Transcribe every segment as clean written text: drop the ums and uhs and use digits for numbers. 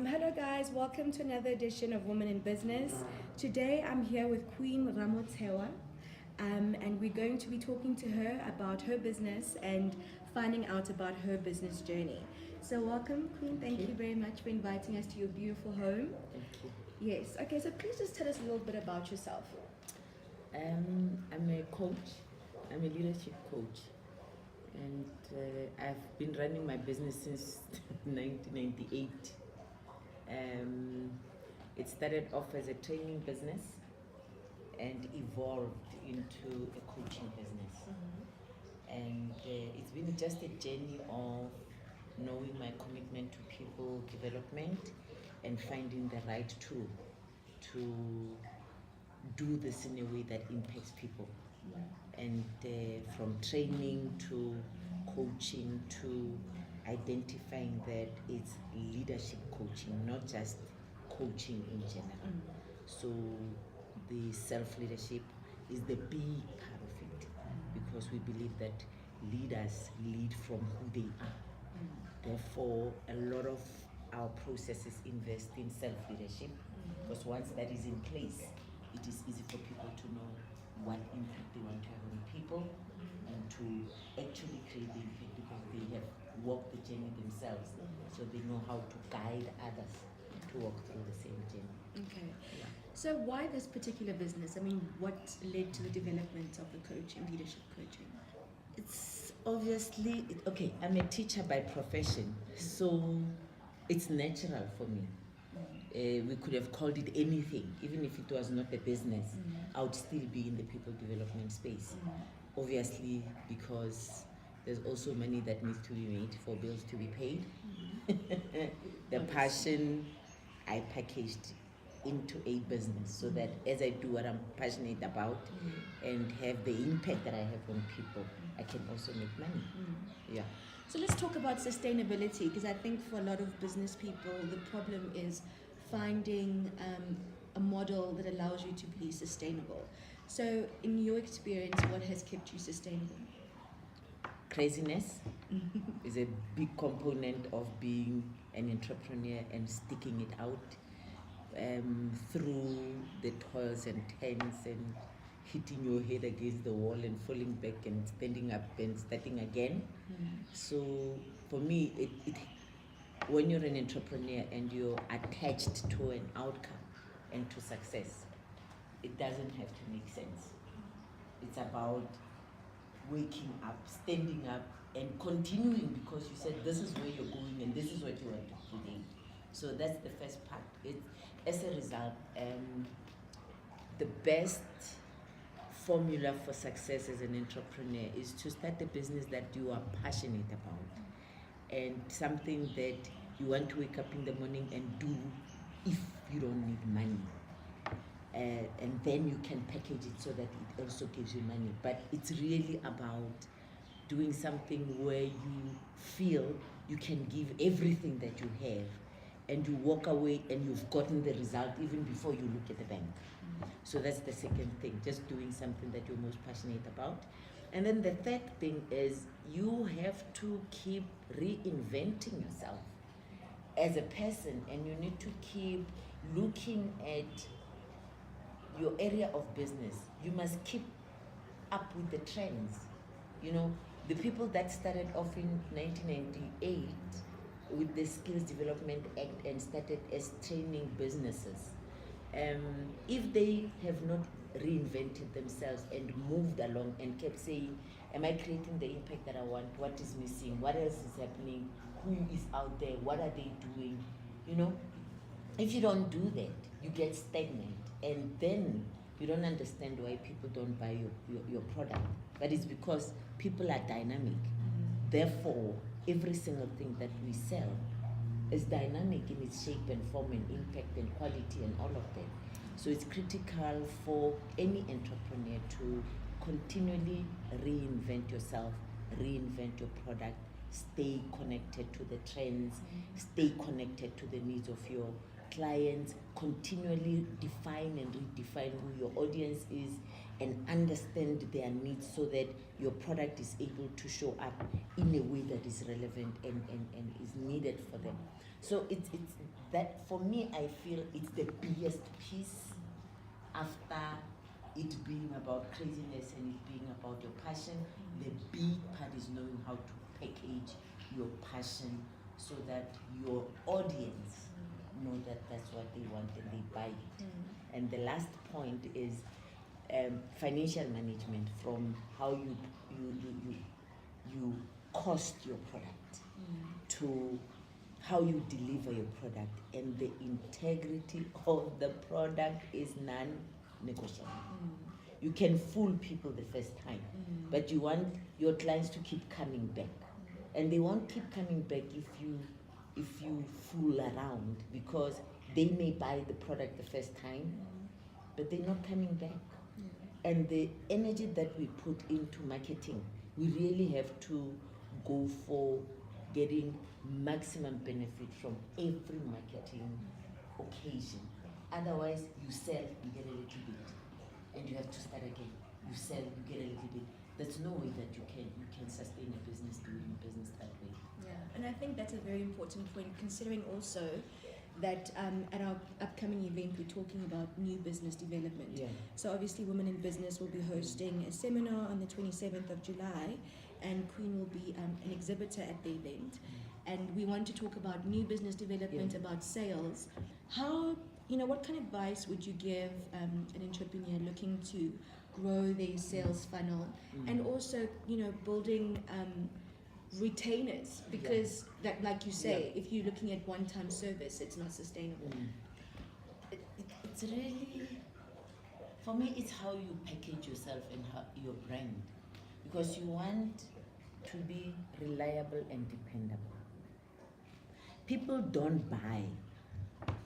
Hello guys, welcome to another edition of Women in Business. Today I'm here with Queen Ramotsehoa, and we're going to be talking to her about her business and finding out about her business journey. So welcome Queen, thank you very much for inviting us to your beautiful home. Thank you. Yes, okay, so please just tell us a little bit about yourself. I'm a coach. I'm a leadership coach, and I've been running my business since 1998. It started off as a training business and evolved into a coaching business. And it's been just a journey of knowing my commitment to people development and finding the right tool to do this in a way that impacts people. And from training to coaching to identifying that it's leadership coaching, not just coaching in general. So the self-leadership is the big part of it, because we believe that leaders lead from who they are. Therefore, a lot of our processes invest in self-leadership, because once that is in place, it is easy for people to know what impact they want to have on people and to actually create the impact, because they have walked the journey themselves, so they know how to guide others to walk through the same journey. Okay. So why this particular business? I mean, what led to the development of the coaching, leadership coaching? It's obviously, okay, I'm a teacher by profession, so it's natural for me. We could have called it anything, even if it was not a business, I would still be in the people development space. Obviously, because there's also money that needs to be made for bills to be paid. The passion I packaged into a business, so that as I do what I'm passionate about and have the impact that I have on people, I can also make money. Yeah. So let's talk about sustainability, because I think for a lot of business people, the problem is finding a model that allows you to be sustainable. So in your experience, what has kept you sustainable? Craziness is a big component of being an entrepreneur and sticking it out through the toils and turns and hitting your head against the wall and falling back and standing up and starting again. So for me, it when you're an entrepreneur and you're attached to an outcome and to success, it doesn't have to make sense. It's about waking up, standing up, and continuing, because you said this is where you're going and this is what you want to do today. So that's the first part. As a result, the best formula for success as an entrepreneur is to start a business that you are passionate about, and something that you want to wake up in the morning and do if you don't need money. And then you can package it so that it also gives you money. But it's really about doing something where you feel you can give everything that you have, and you walk away and you've gotten the result even before you look at the bank. So that's the second thing, just doing something that you're most passionate about. And then the third thing is you have to keep reinventing yourself as a person, and you need to keep looking at your area of business. You must keep up with the trends. You know, the people that started off in 1998 with the Skills Development Act and started as training businesses, if they have not reinvented themselves and moved along and kept saying, am I creating the impact that I want? What is missing? What else is happening? Who is out there? What are they doing? You know, if you don't do that, you get stagnant, and then you don't understand why people don't buy your product. But it's because people are dynamic. Therefore, every single thing that we sell is dynamic in its shape and form and impact and quality and all of that. So it's critical for any entrepreneur to continually reinvent yourself, reinvent your product, stay connected to the trends, stay connected to the needs of your clients, continually define and redefine who your audience is, and understand their needs so that your product is able to show up in a way that is relevant and is needed for them. So it's that, for me, I feel it's the biggest piece after it being about craziness and it being about your passion. The big part is knowing how to package your passion so that your audience know that that's what they want and they buy it. And the last point is financial management, from how you cost your product to how you deliver your product, and the integrity of the product is non-negotiable. You can fool people the first time, but you want your clients to keep coming back, and they won't keep coming back if you fool around, because they may buy the product the first time, but they're not coming back. And the energy that we put into marketing, we really have to go for getting maximum benefit from every marketing occasion. Otherwise, you sell, you get a little bit, and you have to start again. You sell, you get a little bit. There's no way that you can sustain a business doing business that way. Yeah, and I think that's a very important point, considering also that at our upcoming event we're talking about new business development. Yeah. So obviously Women in Business will be hosting a seminar on the 27th of July, and Queen will be an exhibitor at the event. And we want to talk about new business development, about sales. How, what kind of advice would you give an entrepreneur looking to grow their sales funnel, and also, building retainers, because that, like you say, if you're looking at one-time service, it's not sustainable. It's really, for me, it's how you package yourself and how your brand, because you want to be reliable and dependable. People don't buy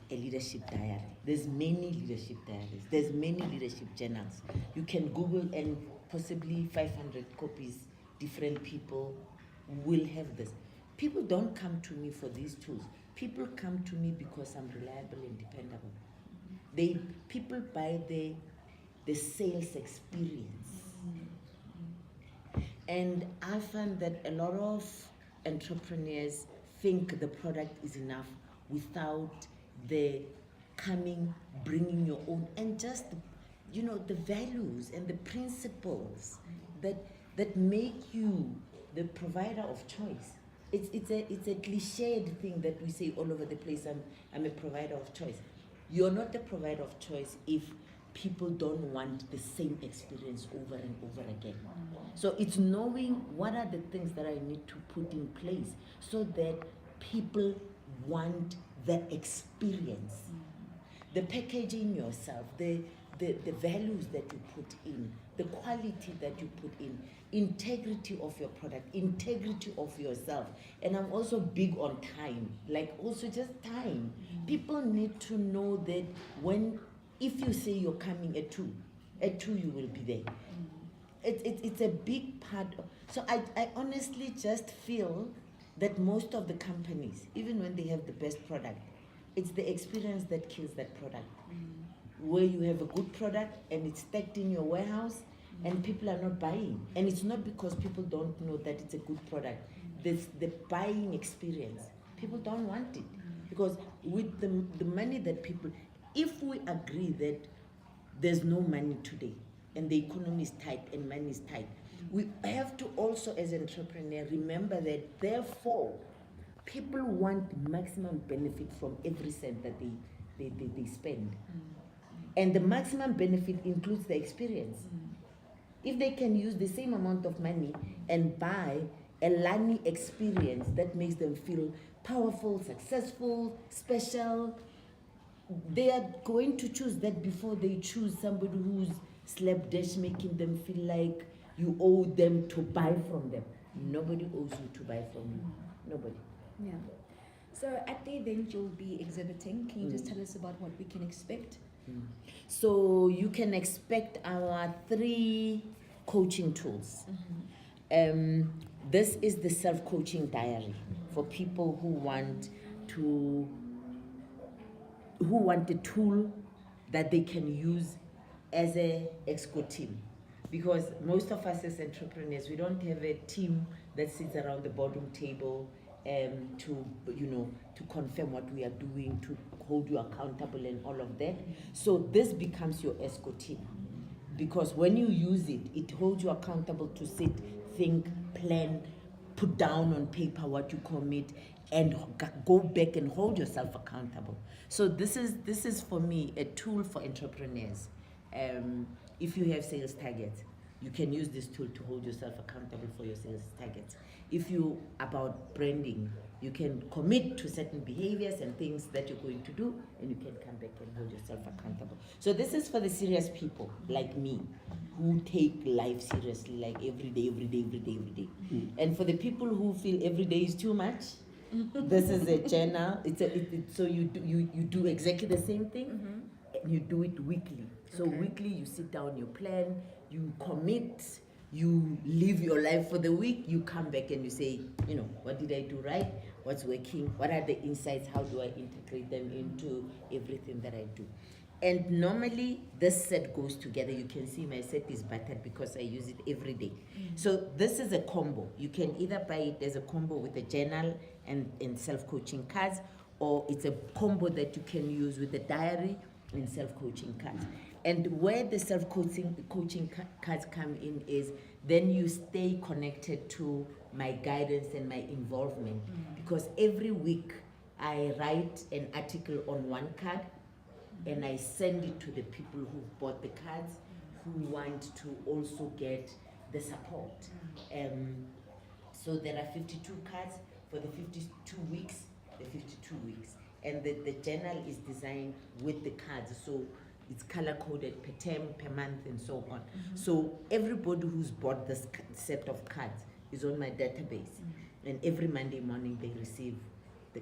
a leadership diary. There's many leadership diaries. There's many leadership journals. You can Google, and possibly 500 copies, different people will have this. People don't come to me for these tools. People come to me because I'm reliable and dependable. People buy the sales experience. And I find that a lot of entrepreneurs think the product is enough without the bringing your own, and just, the values and the principles that make you the provider of choice. It's a cliched thing that we say all over the place. I'm a provider of choice. You're not the provider of choice if people don't want the same experience over and over again. So it's knowing what are the things that I need to put in place so that people want the experience. The packaging yourself, the values that you put in, the quality that you put in, integrity of your product, integrity of yourself. And I'm also big on time, also just time. People need to know that if you say you're coming at 2 you will be there. It's a big part so I honestly just feel that most of the companies, even when they have the best product, it's the experience that kills that product. Where you have a good product and it's stacked in your warehouse and people are not buying. And it's not because people don't know that it's a good product. There's the buying experience. People don't want it. Because with the money that people, if we agree that there's no money today and the economy is tight and money is tight, we have to also, as an entrepreneur, remember that therefore people want maximum benefit from every cent that they spend. And the maximum benefit includes the experience. If they can use the same amount of money and buy a learning experience that makes them feel powerful, successful, special, they are going to choose that before they choose somebody who's slapdash, making them feel like you owe them to buy from them. Nobody owes you to buy from you. Nobody. Yeah. So at the event you'll be exhibiting. Can you just tell us about what we can expect? So you can expect our 3 coaching tools. This is the self-coaching diary for people who want to who want a tool that they can use as a exco team. Because most of us as entrepreneurs, we don't have a team that sits around the boardroom table to, to confirm what we are doing, to hold you accountable and all of that. So this becomes your ESCO team. Because when you use it, it holds you accountable to sit, think, plan, put down on paper what you commit, and go back and hold yourself accountable. So this is for me a tool for entrepreneurs. If you have sales targets, you can use this tool to hold yourself accountable for your sales targets. If you about branding, you can commit to certain behaviors and things that you're going to do, and you can come back and hold yourself accountable. So this is for the serious people like me, who take life seriously, like every day. And for the people who feel every day is too much, this is a journal. So you do exactly the same thing, and you do it weekly. So weekly you sit down, you plan, you commit, you live your life for the week, you come back and you say, what did I do right? What's working? What are the insights? How do I integrate them into everything that I do? And normally this set goes together. You can see my set is buttered because I use it every day. So this is a combo. You can either buy it as a combo with a journal and self-coaching cards, or it's a combo that you can use with a diary and self-coaching cards. And where the coaching cards come in is then you stay connected to my guidance and my involvement. Because every week I write an article on one card and I send it to the people who bought the cards, who want to also get the support. So there are 52 cards for the 52 weeks, And the journal is designed with the cards. So it's color coded per term, per month, and so on. So everybody who's bought this set of cards is on my database. And every Monday morning they receive the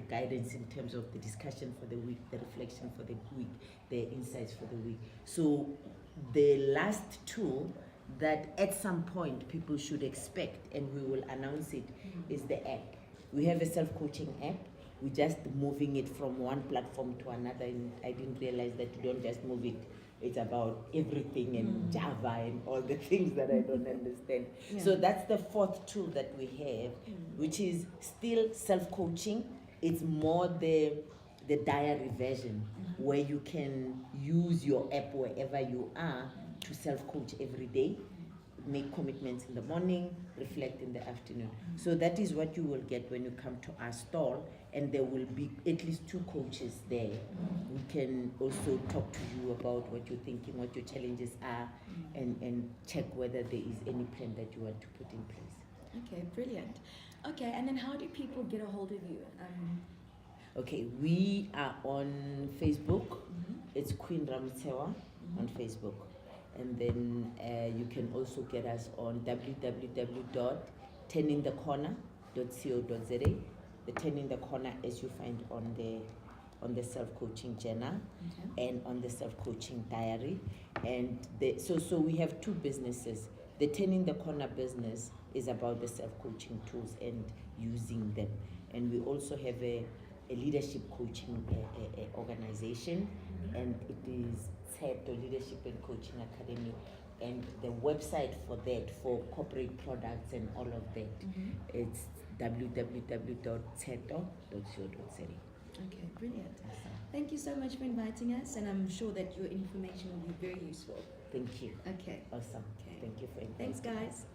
guidance in terms of the discussion for the week, the reflection for the week, the insights for the week. So the last tool that at some point people should expect, and we will announce it, is the app. We have a self-coaching app. We're just moving it from one platform to another, and I didn't realize that you don't just move it. It's about everything and Java and all the things that I don't understand. So that's the fourth tool that we have, which is still self-coaching. It's more the diary version, where you can use your app wherever you are to self-coach every day, make commitments in the morning, reflect in the afternoon. So that is what you will get when you come to our stall, and there will be at least 2 coaches there. We can also talk to you about what you're thinking, what your challenges are, and check whether there is any plan that you want to put in place. Okay, brilliant. Okay, and then how do people get a hold of you? Okay, we are on Facebook. It's Queen Ramotsehoa on Facebook. And then you can also get us on www.turningthecorner.co.za. The Turning the Corner, as you find on the self-coaching journal and on the self-coaching diary. And so we have 2 businesses. The Turning the Corner business is about the self-coaching tools and using them. And we also have a leadership coaching organization, and it is TED, or Leadership and Coaching Academy, and the website for that, for corporate products and all of that, it's www.tedo.co.za. Okay, brilliant. Thank you so much for inviting us, and I'm sure that your information will be very useful. Thank you. Okay. Awesome. Okay. Thank you for inviting. Thanks, guys.